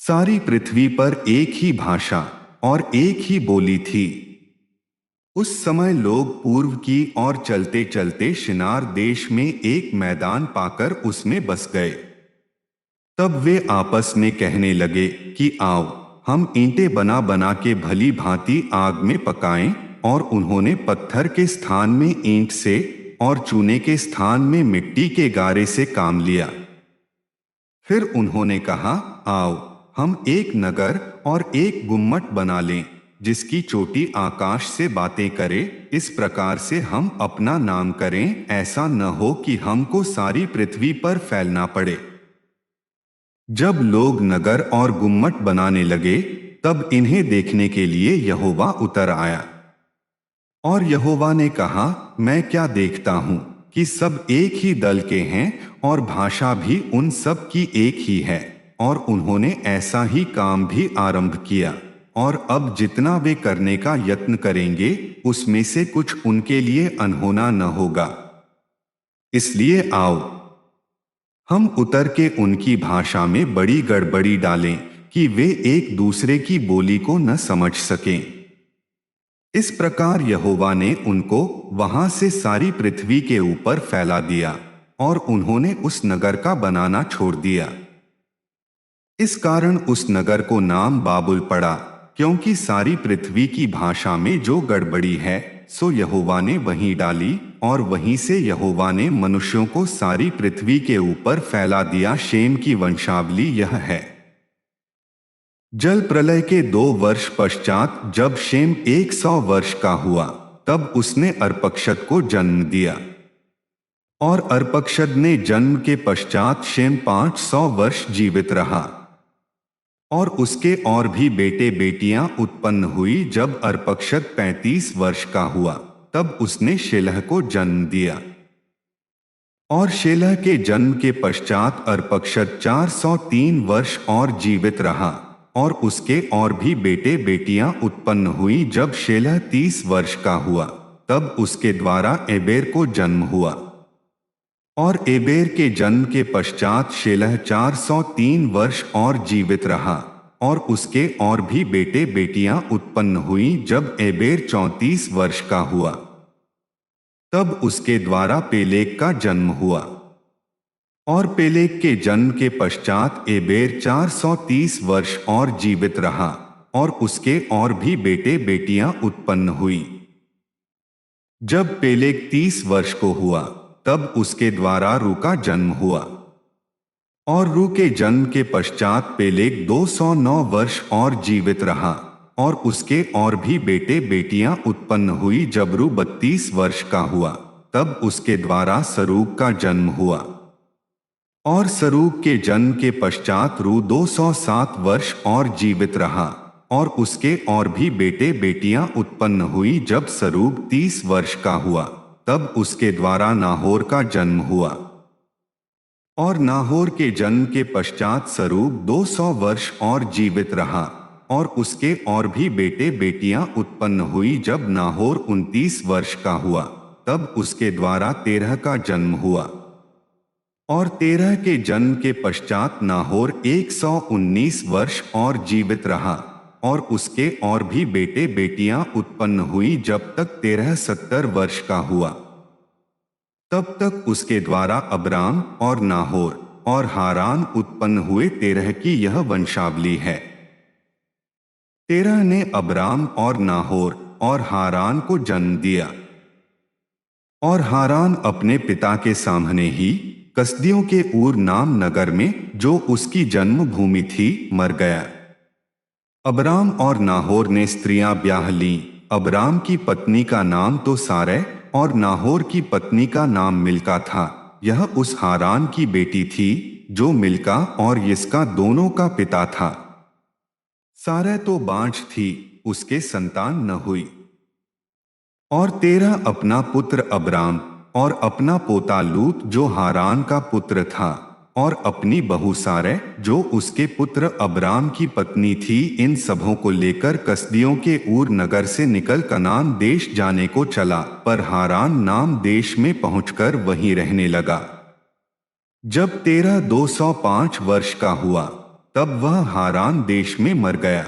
सारी पृथ्वी पर एक ही भाषा और एक ही बोली थी। उस समय लोग पूर्व की ओर चलते चलते शिनार देश में एक मैदान पाकर उसमें बस गए। तब वे आपस में कहने लगे कि आओ, हम ईंटें बना बना के भली भांति आग में पकाएं। और उन्होंने पत्थर के स्थान में ईंट से और चूने के स्थान में मिट्टी के गारे से काम लिया। फिर उन्होंने कहा, आओ, हम एक नगर और एक गुम्मट बना लें, जिसकी चोटी आकाश से बातें करे। इस प्रकार से हम अपना नाम करें, ऐसा न हो कि हमको सारी पृथ्वी पर फैलना पड़े। जब लोग नगर और गुम्मट बनाने लगे, तब इन्हें देखने के लिए यहोवा उतर आया। और यहोवा ने कहा, मैं क्या देखता हूँ कि सब एक ही दल के हैं और भाषा भी उन सब की एक ही है। और उन्होंने ऐसा ही काम भी आरंभ किया। और अब जितना वे करने का यत्न करेंगे, उसमें से कुछ उनके लिए अनहोना न होगा। इसलिए आओ, हम उतर के उनकी भाषा में बड़ी गड़बड़ी डालें कि वे एक दूसरे की बोली को न समझ सकें। इस प्रकार यहोवा ने उनको वहां से सारी पृथ्वी के ऊपर फैला दिया और उन्होंने उस नगर का बनाना छोड़ दिया। इस कारण उस नगर को नाम बाबुल पड़ा, क्योंकि सारी पृथ्वी की भाषा में जो गड़बड़ी है, सो यहोवा ने वहीं डाली। और वहीं से यहोवा ने मनुष्यों को सारी पृथ्वी के ऊपर फैला दिया। शेम की वंशावली यह है। जल प्रलय के 2 वर्ष पश्चात जब शेम 100 वर्ष का हुआ, तब उसने अर्पक्षद को जन्म दिया। और अर्पक्षद ने जन्म के पश्चात शेम 500 वर्ष जीवित रहा। और उसके और भी बेटे बेटियां उत्पन्न हुई। जब अर्पक्षद 35 वर्ष का हुआ, तब उसने शेलह को जन्म दिया। और शेलह के जन्म के पश्चात अर्पक्षद 403 वर्ष और जीवित रहा। और उसके और भी बेटे बेटियां उत्पन्न हुई। जब शेलह 30 वर्ष का हुआ, तब उसके द्वारा एबेर को जन्म हुआ। और एबेर के जन्म के पश्चात शेलह 403 वर्ष और जीवित रहा। और उसके और भी बेटे बेटियां उत्पन्न हुई। जब एबेर 34 वर्ष का हुआ, तब उसके द्वारा पेलेग का जन्म हुआ। और पेलेग के जन्म के पश्चात एबेर 430 वर्ष और जीवित रहा। और उसके और भी बेटे बेटियां उत्पन्न हुई। जब पेलेग 30 वर्ष को हुआ, तब उसके द्वारा रू का जन्म हुआ। और रू के जन्म के पश्चात पेलेग 209 वर्ष और जीवित रहा। और उसके और भी बेटे बेटियां उत्पन्न हुई। जब रू 32 वर्ष का हुआ, तब उसके द्वारा सरूग का जन्म हुआ। और सरूग के जन्म के पश्चात रू 207 वर्ष और जीवित रहा। और उसके और भी बेटे बेटियां उत्पन्न हुई। जब सरूग 30 वर्ष का हुआ, तब उसके द्वारा नाहोर का जन्म हुआ। और नाहोर के जन्म के पश्चात सरूग 200 वर्ष और जीवित रहा। और उसके और भी बेटे बेटियां उत्पन्न हुई। जब नाहोर 29 वर्ष का हुआ, तब उसके द्वारा तेरह का जन्म हुआ। और तेरह के जन्म के पश्चात नाहोर 119 वर्ष और जीवित रहा। और उसके और भी बेटे बेटियां उत्पन्न हुई। जब तक तेरह 70 वर्ष का हुआ, तब तक उसके द्वारा अब्राम और नाहोर और हारान उत्पन्न हुए। तेरह की यह वंशावली है। तेरह ने अब्राम और नाहोर और हारान को जन्म दिया। और हारान अपने पिता के सामने ही कसदियों के ऊर नाम नगर में, जो उसकी जन्मभूमि थी, मर गया। अब्राम और नाहोर ने स्त्रियां ब्याह लीं। अब्राम की पत्नी का नाम तो सारै और नाहोर की पत्नी का नाम मिल्का था। यह उस हारान की बेटी थी, जो मिल्का और यिस्का दोनों का पिता था। सारै तो बाँझ थी, उसके संतान न हुई। और तेरह अपना पुत्र अब्राम और अपना पोता लूत, जो हारान का पुत्र था, और अपनी बहू सारै, जो उसके पुत्र अब्राम की पत्नी थी, इन सबों को लेकर कसदियों के ऊर नगर से निकल कनान देश जाने को चला। पर हारान नाम देश में पहुंचकर वहीं रहने लगा। जब तेरह 205 वर्ष का हुआ, तब वह हारान देश में मर गया।